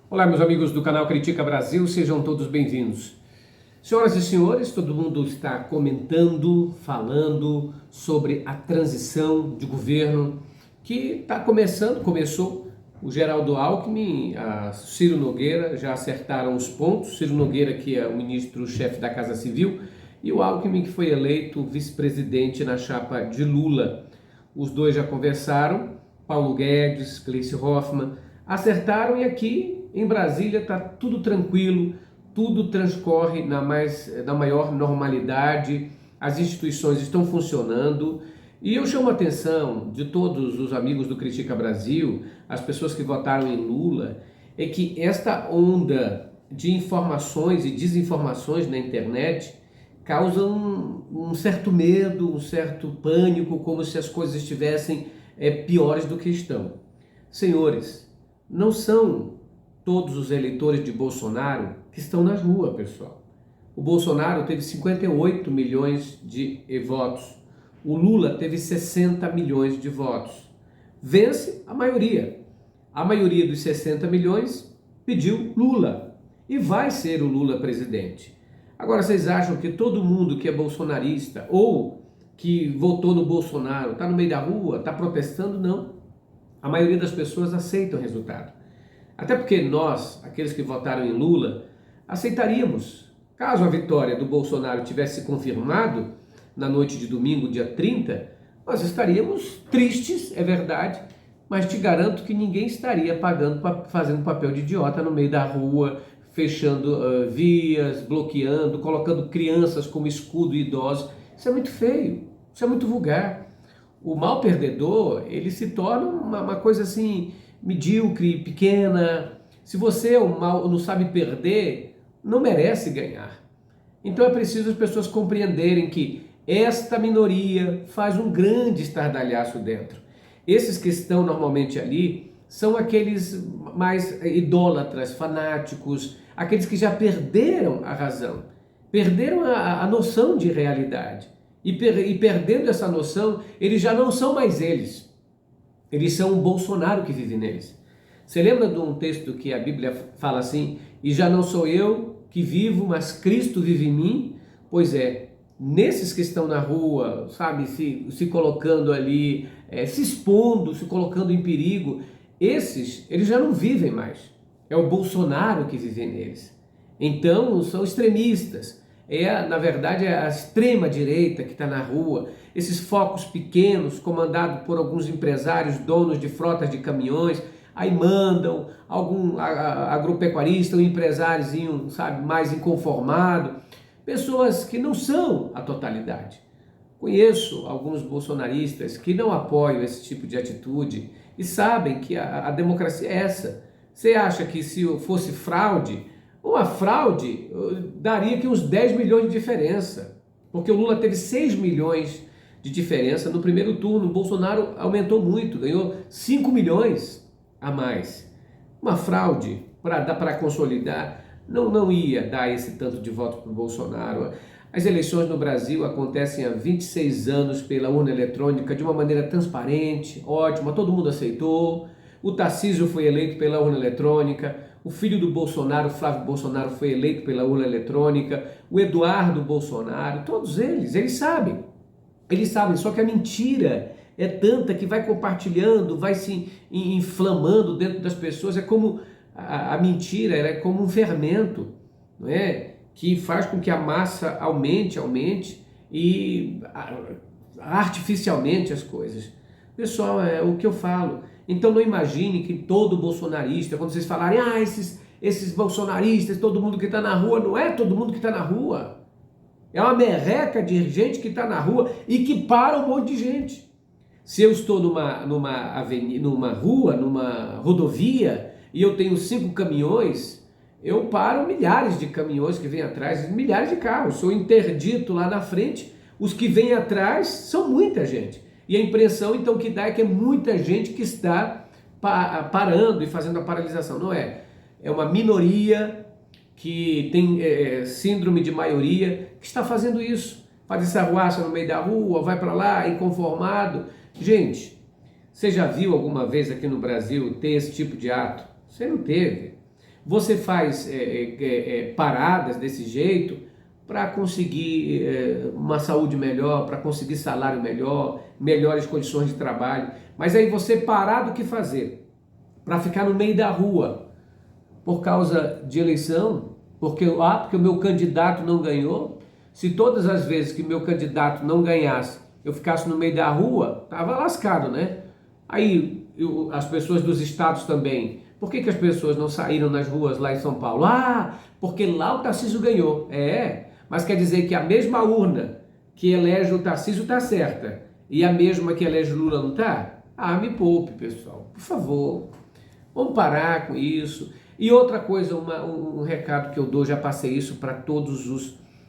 Olá, meus amigos do canal Critica Brasil, sejam todos bem-vindos. Senhoras e senhores, todo mundo está comentando, falando sobre a transição de governo que começou. O Geraldo Alckmin, a Ciro Nogueira já acertaram os pontos. Ciro Nogueira, que é o ministro-chefe da Casa Civil, e o Alckmin, que foi eleito vice-presidente na chapa de Lula. Os dois já conversaram, Paulo Guedes, Gleisi Hoffmann, acertaram, e aqui em Brasília está tudo tranquilo, tudo transcorre na maior normalidade, as instituições estão funcionando. E eu chamo a atenção de todos os amigos do Critica Brasil, as pessoas que votaram em Lula, é que esta onda de informações e desinformações na internet causam um certo medo, um certo pânico, como se as coisas estivessem piores do que estão. Senhores, não são todos os eleitores de Bolsonaro que estão nas ruas, pessoal. O Bolsonaro teve 58 milhões de votos. O Lula teve 60 milhões de votos. Vence a maioria. A maioria dos 60 milhões pediu Lula. E vai ser o Lula presidente. Agora, vocês acham que todo mundo que é bolsonarista ou que votou no Bolsonaro está no meio da rua, está protestando? Não. A maioria das pessoas aceita o resultado. Até porque nós, aqueles que votaram em Lula, aceitaríamos. Caso a vitória do Bolsonaro tivesse confirmado na noite de domingo, dia 30, nós estaríamos tristes, é verdade, mas te garanto que ninguém estaria fazendo papel de idiota no meio da rua, fechando vias, bloqueando, colocando crianças como escudo e idosos. Isso é muito feio, isso é muito vulgar. O mal perdedor, ele se torna uma coisa assim medíocre, pequena. Se você não sabe perder, não merece ganhar. Então é preciso as pessoas compreenderem que esta minoria faz um grande estardalhaço dentro. Esses que estão normalmente ali são aqueles mais idólatras, fanáticos, aqueles que já perderam a razão, perderam a noção de realidade. E perdendo essa noção, eles já não são mais eles. Eles são o Bolsonaro que vive neles. Você lembra de um texto que a Bíblia fala assim: e já não sou eu que vivo, mas Cristo vive em mim? Pois é, nesses que estão na rua, sabe, se colocando ali, se expondo, se colocando em perigo, eles já não vivem mais. É o Bolsonaro que vive neles. Então, são extremistas. Na verdade, é a extrema-direita que está na rua, esses focos pequenos, comandados por alguns empresários, donos de frotas de caminhões, aí mandam algum agropecuarista, um empresáriozinho, sabe, mais inconformado, pessoas que não são a totalidade. Conheço alguns bolsonaristas que não apoiam esse tipo de atitude e sabem que a democracia é essa. Você acha que se fosse fraude, uma fraude daria aqui uns 10 milhões de diferença, porque o Lula teve 6 milhões de diferença no primeiro turno, o Bolsonaro aumentou muito, ganhou 5 milhões a mais. Uma fraude para consolidar não ia dar esse tanto de voto para o Bolsonaro. As eleições no Brasil acontecem há 26 anos pela urna eletrônica de uma maneira transparente, ótima, todo mundo aceitou. O Tarcísio foi eleito pela urna eletrônica, o filho do Bolsonaro, Flávio Bolsonaro, foi eleito pela urna eletrônica, o Eduardo Bolsonaro, todos eles sabem, só que a mentira é tanta que vai compartilhando, vai se inflamando dentro das pessoas. É como a mentira, ela é como um fermento, não é? Que faz com que a massa aumente e artificialmente as coisas. Pessoal, é o que eu falo. Então não imagine que todo bolsonarista, quando vocês falarem, esses bolsonaristas, todo mundo que está na rua, não é todo mundo que está na rua. É uma merreca de gente que está na rua e que para um monte de gente. Se eu estou numa avenida, numa rua, numa rodovia, e eu tenho 5 caminhões, eu paro milhares de caminhões que vêm atrás, milhares de carros. Sou interdito lá na frente, os que vêm atrás são muita gente. E a impressão, então, que dá é que é muita gente que está parando e fazendo a paralisação. Não é. é uma minoria que tem síndrome de maioria, que está fazendo isso. Faz essa arruaça no meio da rua, vai para lá, inconformado. Gente, você já viu alguma vez aqui no Brasil ter esse tipo de ato? Você não teve. Você faz paradas desse jeito para conseguir uma saúde melhor, para conseguir salário melhor, melhores condições de trabalho. Mas aí você parar do que fazer para ficar no meio da rua por causa de eleição, porque o meu candidato não ganhou. Se todas as vezes que meu candidato não ganhasse, eu ficasse no meio da rua, tava lascado, né? Aí as pessoas dos estados também. Por que as pessoas não saíram nas ruas lá em São Paulo? Ah, porque lá o Tarcísio ganhou. Mas quer dizer que a mesma urna que elege o Tarcísio está certa e a mesma que elege o Lula não está? Ah, me poupe, pessoal, por favor. Vamos parar com isso. E outra coisa, um recado que eu dou, já passei isso para todos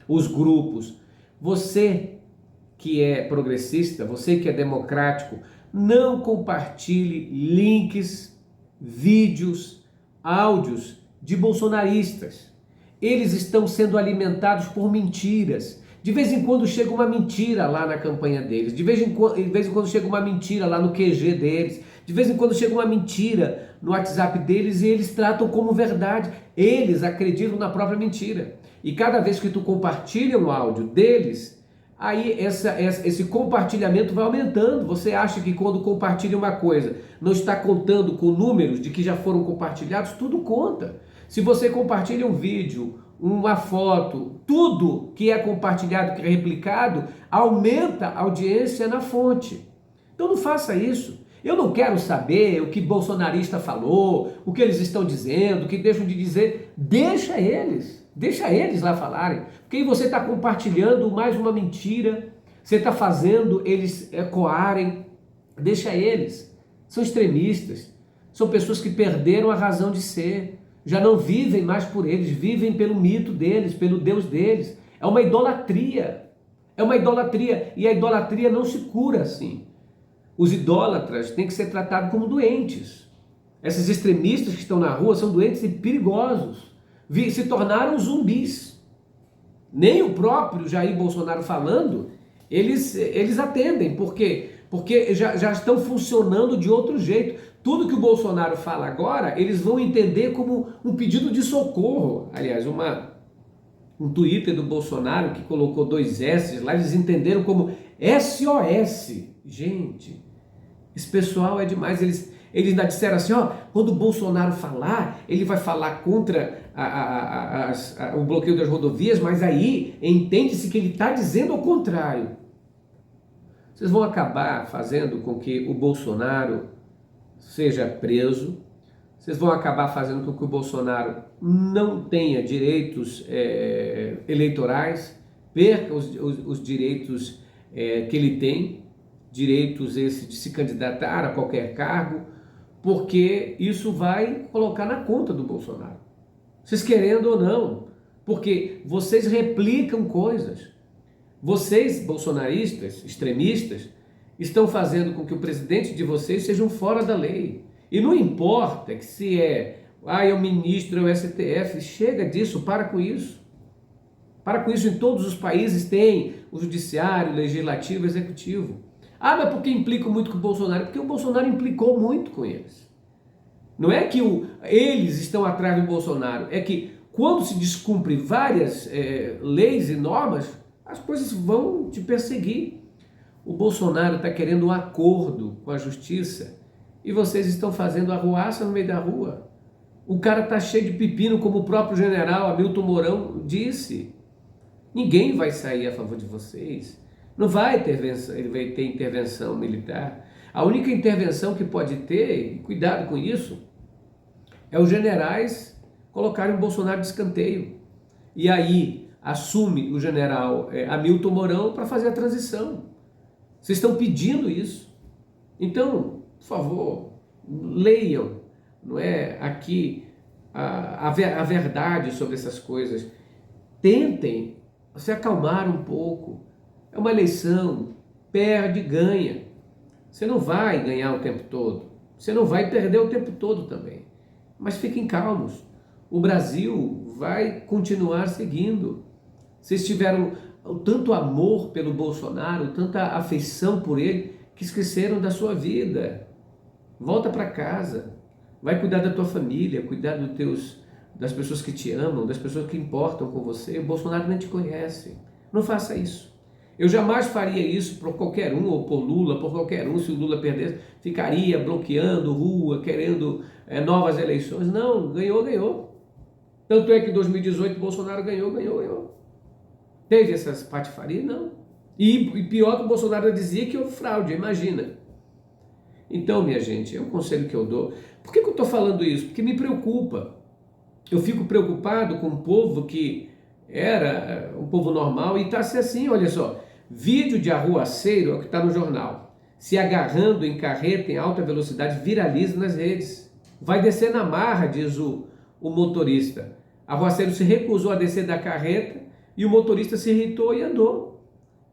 os grupos. Você que é progressista, você que é democrático, não compartilhe links, vídeos, áudios de bolsonaristas. Eles estão sendo alimentados por mentiras. De vez em quando chega uma mentira lá na campanha deles, de vez em quando chega uma mentira lá no QG deles, de vez em quando chega uma mentira no WhatsApp deles e eles tratam como verdade. Eles acreditam na própria mentira. E cada vez que tu compartilha um áudio deles, aí esse compartilhamento vai aumentando. Você acha que quando compartilha uma coisa, não está contando com números de que já foram compartilhados? Tudo conta. Se você compartilha um vídeo, uma foto, tudo que é compartilhado, que é replicado, aumenta a audiência na fonte. Então não faça isso. Eu não quero saber o que bolsonarista falou, o que eles estão dizendo, o que deixam de dizer. Deixa eles lá falarem. Porque aí você está compartilhando mais uma mentira, você está fazendo eles ecoarem. Deixa eles. São extremistas, são pessoas que perderam a razão de ser. Já não vivem mais por eles, vivem pelo mito deles, pelo Deus deles. É uma idolatria. E a idolatria não se cura assim. Os idólatras têm que ser tratados como doentes. Esses extremistas que estão na rua são doentes e perigosos. Se tornaram zumbis. Nem o próprio Jair Bolsonaro falando, eles atendem. Por quê? Porque já estão funcionando de outro jeito. Tudo que o Bolsonaro fala agora, eles vão entender como um pedido de socorro. Aliás, um Twitter do Bolsonaro que colocou 2 S lá, eles entenderam como SOS. Gente, esse pessoal é demais. Eles ainda disseram assim, quando o Bolsonaro falar, ele vai falar contra o bloqueio das rodovias, mas aí entende-se que ele está dizendo o contrário. Vocês vão acabar fazendo com que o Bolsonaro seja preso, vocês vão acabar fazendo com que o Bolsonaro não tenha direitos eleitorais, perca os direitos que ele tem, direitos esse de se candidatar a qualquer cargo, porque isso vai colocar na conta do Bolsonaro. Vocês querendo ou não, porque vocês replicam coisas. Vocês, bolsonaristas, extremistas, estão fazendo com que o presidente de vocês sejam fora da lei. E não importa que se é o ministro, é o STF, chega disso, para com isso. Para com isso, em todos os países tem o judiciário, o legislativo, o executivo. Mas por que implica muito com o Bolsonaro? Porque o Bolsonaro implicou muito com eles. Não é que eles estão atrás do Bolsonaro, é que quando se descumpre várias leis e normas, as coisas vão te perseguir. O Bolsonaro está querendo um acordo com a justiça e vocês estão fazendo arruaça no meio da rua. O cara está cheio de pepino, como o próprio general Hamilton Mourão disse. Ninguém vai sair a favor de vocês. Não vai ter intervenção militar. A única intervenção que pode ter, e cuidado com isso, é os generais colocarem o Bolsonaro de escanteio. E aí assume o general Hamilton Mourão para fazer a transição. Vocês estão pedindo isso. Então, por favor, leiam, não é, aqui a verdade sobre essas coisas. Tentem se acalmar um pouco. É uma eleição, perde, ganha. Você não vai ganhar o tempo todo. Você não vai perder o tempo todo também. Mas fiquem calmos. o Brasil vai continuar seguindo. Vocês tiveram tanto amor pelo Bolsonaro, tanta afeição por ele, que esqueceram da sua vida. Volta para casa, vai cuidar da tua família, cuidar das pessoas que te amam, das pessoas que importam com você. O Bolsonaro nem te conhece. Não faça isso. Eu jamais faria isso por qualquer um, ou por Lula, por qualquer um. Se o Lula perdesse, ficaria bloqueando rua, querendo novas eleições. Não, ganhou. Tanto é que em 2018 Bolsonaro ganhou. Teve essas patifarias? Não. E pior que o Bolsonaro dizia que houve fraude, imagina. Então, minha gente, é um conselho que eu dou. Por que eu estou falando isso? Porque me preocupa. Eu fico preocupado com um povo que era um povo normal e está assim, olha só. Vídeo de arruaceiro é o que está no jornal. Se agarrando em carreta em alta velocidade, viraliza nas redes. Vai descer na marra, diz o motorista. Arruaceiro se recusou a descer da carreta e o motorista se irritou e andou.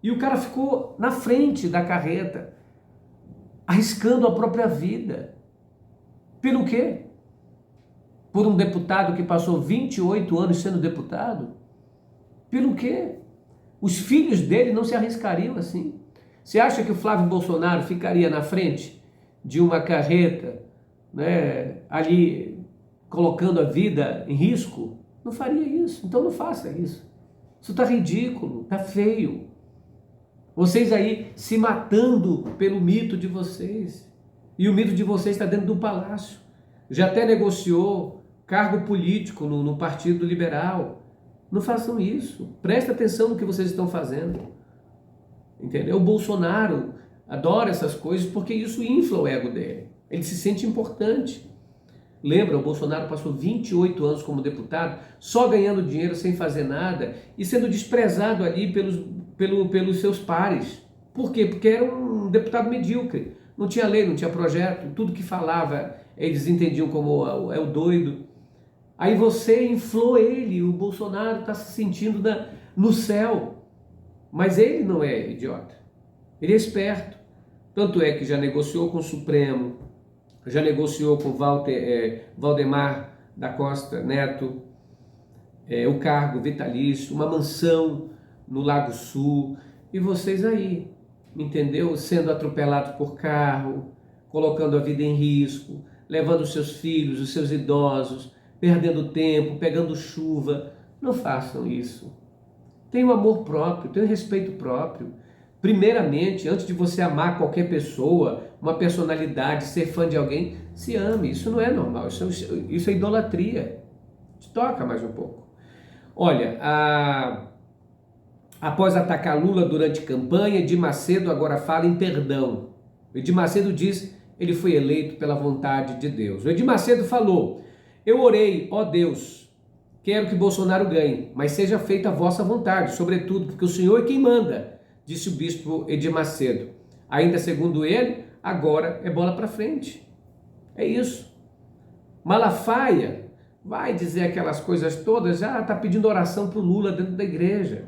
E o cara ficou na frente da carreta, arriscando a própria vida. Pelo quê? Por um deputado que passou 28 anos sendo deputado? Pelo quê? Os filhos dele não se arriscariam assim. Você acha que o Flávio Bolsonaro ficaria na frente de uma carreta, ali colocando a vida em risco? Não faria isso. Então não faça isso. Isso está ridículo, está feio. Vocês aí se matando pelo mito de vocês. E o mito de vocês está dentro do palácio. Já até negociou cargo político no Partido Liberal. Não façam isso. Presta atenção no que vocês estão fazendo. Entendeu? O Bolsonaro adora essas coisas porque isso infla o ego dele. Ele se sente importante. Lembra, o Bolsonaro passou 28 anos como deputado, só ganhando dinheiro sem fazer nada e sendo desprezado ali pelos seus pares. Por quê? Porque era um deputado medíocre. Não tinha lei, não tinha projeto, tudo que falava eles entendiam como é o doido. Aí você inflou ele, o Bolsonaro está se sentindo no céu. Mas ele não é idiota, ele é esperto. Tanto é que já negociou com o Supremo, já negociou com Valdemar da Costa Neto, o cargo vitalício, uma mansão no Lago Sul, e vocês aí, entendeu? Sendo atropelados por carro, colocando a vida em risco, levando os seus filhos, os seus idosos, perdendo tempo, pegando chuva. Não façam isso. Tenham amor próprio, tenham respeito próprio. Primeiramente, antes de você amar qualquer pessoa, uma personalidade, ser fã de alguém, se ame. Isso não é normal, isso é idolatria. Te toca mais um pouco. Olha, após atacar Lula durante campanha, Edir Macedo agora fala em perdão. Edir Macedo diz: ele foi eleito pela vontade de Deus. O Edir Macedo falou: eu orei, ó Deus, quero que Bolsonaro ganhe, mas seja feita a vossa vontade, sobretudo porque o Senhor é quem manda, disse o bispo Edir Macedo. Ainda segundo ele, agora é bola para frente. É isso. Malafaia vai dizer aquelas coisas todas, já está pedindo oração para o Lula dentro da igreja.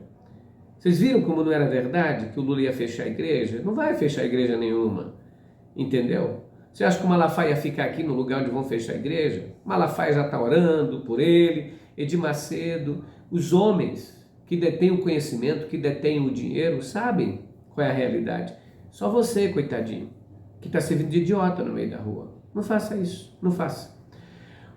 Vocês viram como não era verdade que o Lula ia fechar a igreja? Não vai fechar a igreja nenhuma, entendeu? Você acha que o Malafaia ia ficar aqui no lugar onde vão fechar a igreja? Malafaia já está orando por ele, Edir Macedo, os homens que detêm o conhecimento, que detêm o dinheiro, sabem qual é a realidade. Só você, coitadinho, que está servindo de idiota no meio da rua. Não faça isso, não faça.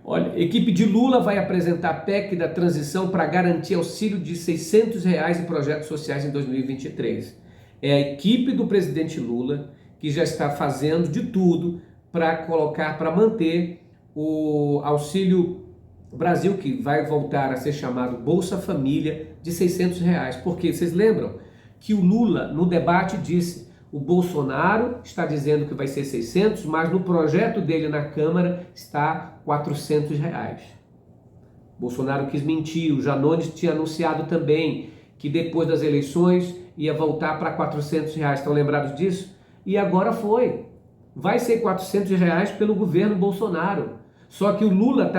Olha, a equipe de Lula vai apresentar a PEC da transição para garantir auxílio de R$600 em projetos sociais em 2023. É a equipe do presidente Lula que já está fazendo de tudo para manter o Auxílio Brasil, que vai voltar a ser chamado Bolsa Família, de R$600. Porque vocês lembram que o Lula, no debate, disse: o Bolsonaro está dizendo que vai ser 600, mas no projeto dele na Câmara está R$400. Bolsonaro quis mentir. O Janones tinha anunciado também que depois das eleições ia voltar para R$400. Estão lembrados disso? E agora foi. Vai ser R$400 pelo governo Bolsonaro. Só que o Lula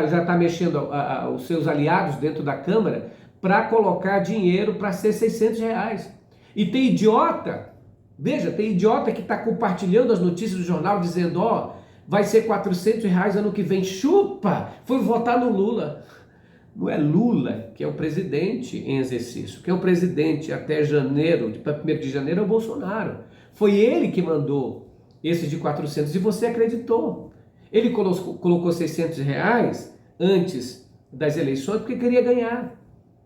já está mexendo os seus aliados dentro da Câmara para colocar dinheiro para ser R$600. E tem idiota, veja, tem idiota que está compartilhando as notícias do jornal dizendo: vai ser R$ 400 ano que vem. Chupa! Foi votar no Lula. Não é Lula que é o presidente em exercício. Quem é o presidente até janeiro, para 1º de janeiro, é o Bolsonaro. Foi ele que mandou esse de 400 e você acreditou. Ele colocou R$ 600 antes das eleições porque queria ganhar.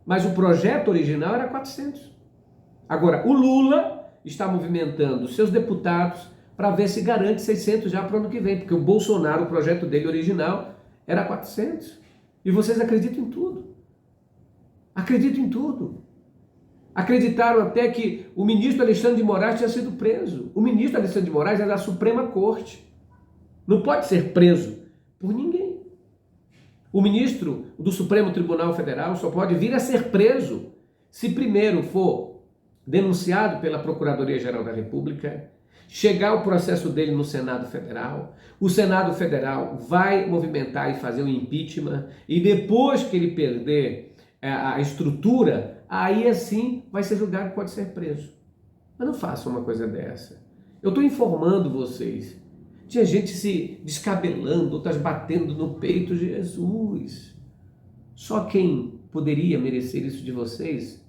Mas o projeto original era 400. Agora, o Lula está movimentando seus deputados para ver se garante 600 já para o ano que vem, porque o Bolsonaro, o projeto dele original, era 400. E vocês acreditam em tudo. Acreditam em tudo. Acreditaram até que o ministro Alexandre de Moraes tinha sido preso. O ministro Alexandre de Moraes é da Suprema Corte. Não pode ser preso por ninguém. O ministro do Supremo Tribunal Federal só pode vir a ser preso se primeiro for denunciado pela Procuradoria-Geral da República, chegar o processo dele no Senado Federal, o Senado Federal vai movimentar e fazer o impeachment, e depois que ele perder a estrutura, aí assim vai ser julgado e pode ser preso. Mas não façam uma coisa dessa. Eu estou informando vocês. Tinha gente se descabelando, outras batendo no peito de Jesus. Só quem poderia merecer isso de vocês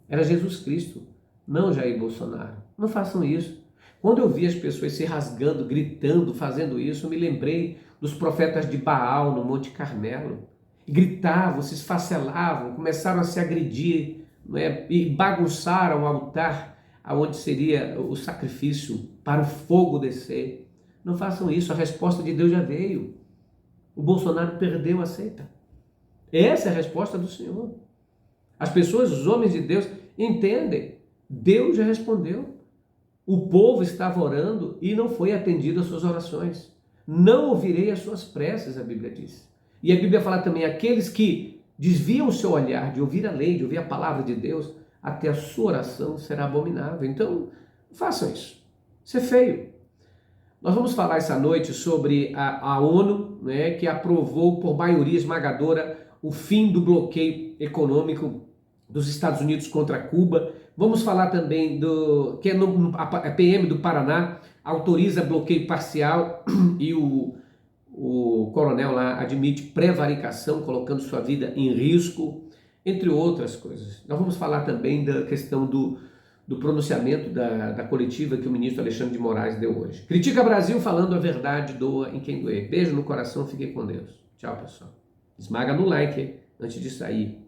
era Jesus Cristo, não Jair Bolsonaro. Não façam isso. Quando eu vi as pessoas se rasgando, gritando, fazendo isso, eu me lembrei dos profetas de Baal no Monte Carmelo. Gritavam, se esfacelavam, começaram a se agredir, não é? E bagunçaram o altar aonde seria o sacrifício para o fogo descer. Não façam isso, a resposta de Deus já veio. O Bolsonaro perdeu a seita. Essa é a resposta do Senhor. As pessoas, os homens de Deus, entendem. Deus já respondeu. O povo estava orando e não foi atendido às suas orações. Não ouvirei as suas preces, a Bíblia diz. E a Bíblia fala também, aqueles que desviam o seu olhar de ouvir a lei, de ouvir a palavra de Deus, até a sua oração será abominável. Então, façam isso. Isso é feio. Nós vamos falar essa noite sobre a ONU, né, que aprovou por maioria esmagadora o fim do bloqueio econômico dos Estados Unidos contra Cuba. Vamos falar também do que a PM do Paraná autoriza bloqueio parcial e o coronel lá admite prevaricação, colocando sua vida em risco, entre outras coisas. Nós vamos falar também da questão do pronunciamento da coletiva que o ministro Alexandre de Moraes deu hoje. Critica Brasil falando a verdade, doa em quem doer. Beijo no coração, fique com Deus. Tchau, pessoal. Esmaga no like antes de sair.